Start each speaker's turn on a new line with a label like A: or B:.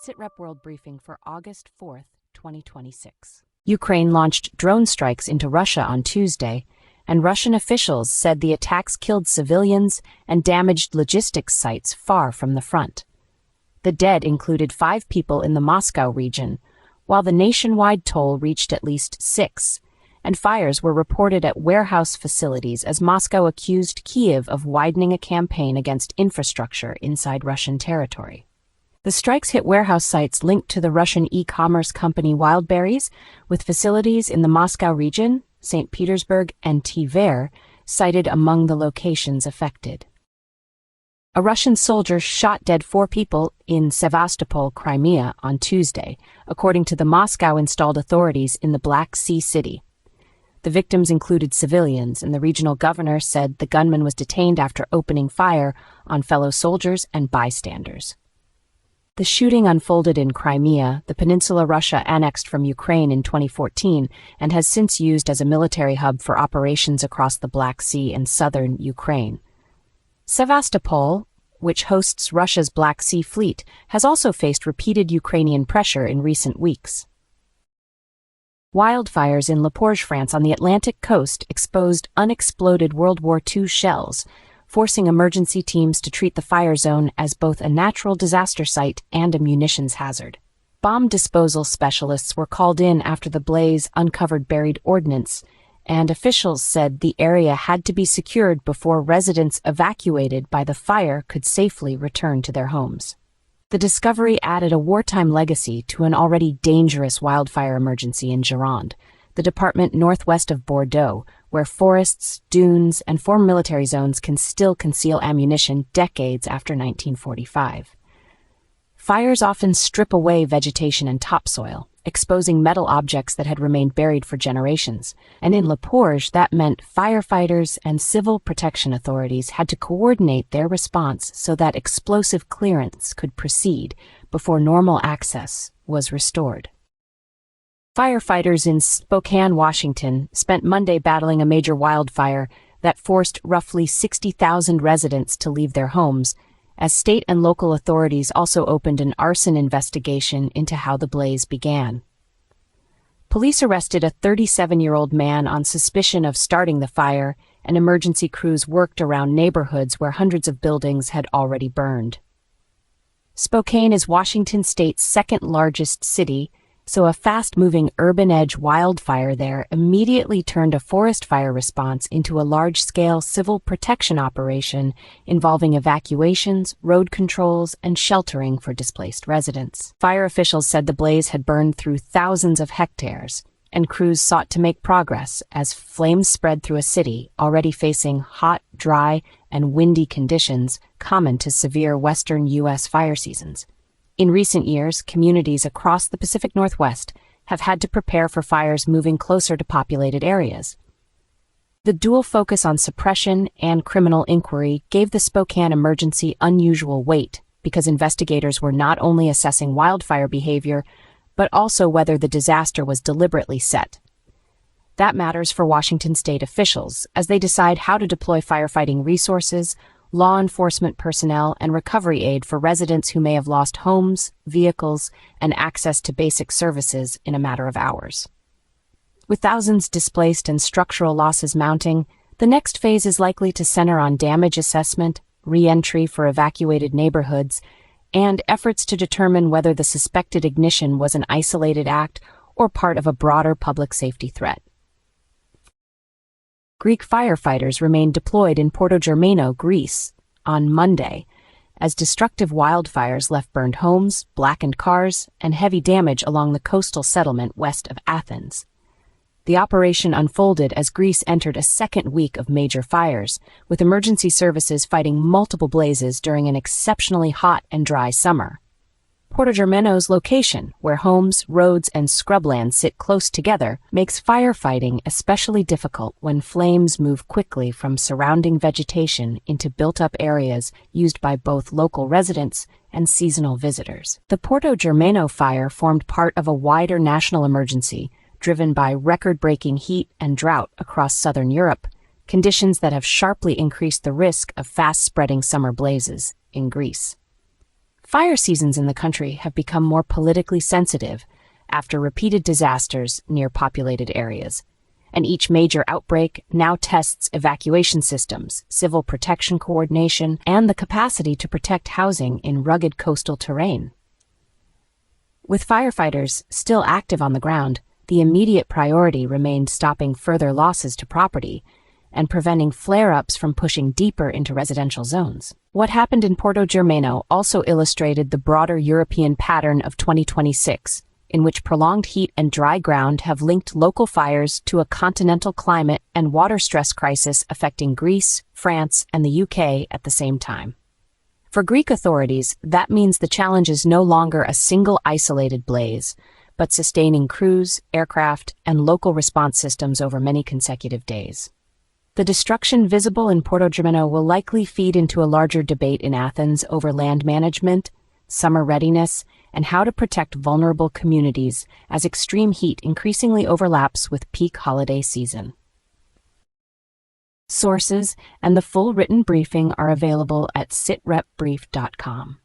A: SITREP World Briefing for August 4, 2026. Ukraine launched drone strikes into Russia on Tuesday, and Russian officials said the attacks killed civilians and damaged logistics sites far from the front. The dead included 5 people in the Moscow region, while the nationwide toll reached at least 6, and fires were reported at warehouse facilities as Moscow accused Kyiv of widening a campaign against infrastructure inside Russian territory. The strikes hit warehouse sites linked to the Russian e-commerce company Wildberries, with facilities in the Moscow region, St. Petersburg, and Tver cited among the locations affected. A Russian soldier shot dead 4 people in Sevastopol, Crimea, on Tuesday, according to the Moscow-installed authorities in the Black Sea city. The victims included civilians, and the regional governor said the gunman was detained after opening fire on fellow soldiers and bystanders. The shooting unfolded in Crimea, the peninsula Russia annexed from Ukraine in 2014 and has since used as a military hub for operations across the Black Sea and southern Ukraine. Sevastopol, which hosts Russia's Black Sea Fleet, has also faced repeated Ukrainian pressure in recent weeks. Wildfires in Le Porge, France on the Atlantic coast exposed unexploded World War II shells, forcing emergency teams to treat the fire zone as both a natural disaster site and a munitions hazard. Bomb disposal specialists were called in after the blaze uncovered buried ordnance, and officials said the area had to be secured before residents evacuated by the fire could safely return to their homes. The discovery added a wartime legacy to an already dangerous wildfire emergency in Gironde, the department northwest of Bordeaux, where forests, dunes, and former military zones can still conceal ammunition decades after 1945. Fires often strip away vegetation and topsoil, exposing metal objects that had remained buried for generations, and in Le Porge that meant firefighters and civil protection authorities had to coordinate their response so that explosive clearance could proceed before normal access was restored. Firefighters in Spokane, Washington, spent Monday battling a major wildfire that forced roughly 60,000 residents to leave their homes, as state and local authorities also opened an arson investigation into how the blaze began. Police arrested a 37-year-old man on suspicion of starting the fire, and emergency crews worked around neighborhoods where hundreds of buildings had already burned. Spokane is Washington state's second-largest city, so a fast-moving urban edge wildfire there immediately turned a forest fire response into a large-scale civil protection operation involving evacuations, road controls, and sheltering for displaced residents. Fire officials said the blaze had burned through thousands of hectares, and crews sought to make progress as flames spread through a city already facing hot, dry, and windy conditions common to severe western U.S. fire seasons. In recent years, communities across the Pacific Northwest have had to prepare for fires moving closer to populated areas. The dual focus on suppression and criminal inquiry gave the Spokane emergency unusual weight because investigators were not only assessing wildfire behavior, but also whether the disaster was deliberately set. That matters for Washington state officials as they decide how to deploy firefighting resources, law enforcement personnel, and recovery aid for residents who may have lost homes, vehicles, and access to basic services in a matter of hours. With thousands displaced and structural losses mounting, the next phase is likely to center on damage assessment, re-entry for evacuated neighborhoods, and efforts to determine whether the suspected ignition was an isolated act or part of a broader public safety threat. Greek firefighters remained deployed in Porto Germano, Greece, on Monday, as destructive wildfires left burned homes, blackened cars, and heavy damage along the coastal settlement west of Athens. The operation unfolded as Greece entered a second week of major fires, with emergency services fighting multiple blazes during an exceptionally hot and dry summer. Porto Germano's location, where homes, roads, and scrubland sit close together, makes firefighting especially difficult when flames move quickly from surrounding vegetation into built-up areas used by both local residents and seasonal visitors. The Porto Germano fire formed part of a wider national emergency driven by record-breaking heat and drought across southern Europe, conditions that have sharply increased the risk of fast-spreading summer blazes in Greece. Fire seasons in the country have become more politically sensitive after repeated disasters near populated areas, and each major outbreak now tests evacuation systems, civil protection coordination, and the capacity to protect housing in rugged coastal terrain. With firefighters still active on the ground, the immediate priority remained stopping further losses to property and preventing flare-ups from pushing deeper into residential zones. What happened in Porto Germano also illustrated the broader European pattern of 2026, in which prolonged heat and dry ground have linked local fires to a continental climate and water stress crisis affecting Greece, France, and the UK at the same time. For Greek authorities, that means the challenge is no longer a single isolated blaze, but sustaining crews, aircraft, and local response systems over many consecutive days. The destruction visible in Porto Germano will likely feed into a larger debate in Athens over land management, summer readiness, and how to protect vulnerable communities as extreme heat increasingly overlaps with peak holiday season. Sources and the full written briefing are available at sitrepbrief.com.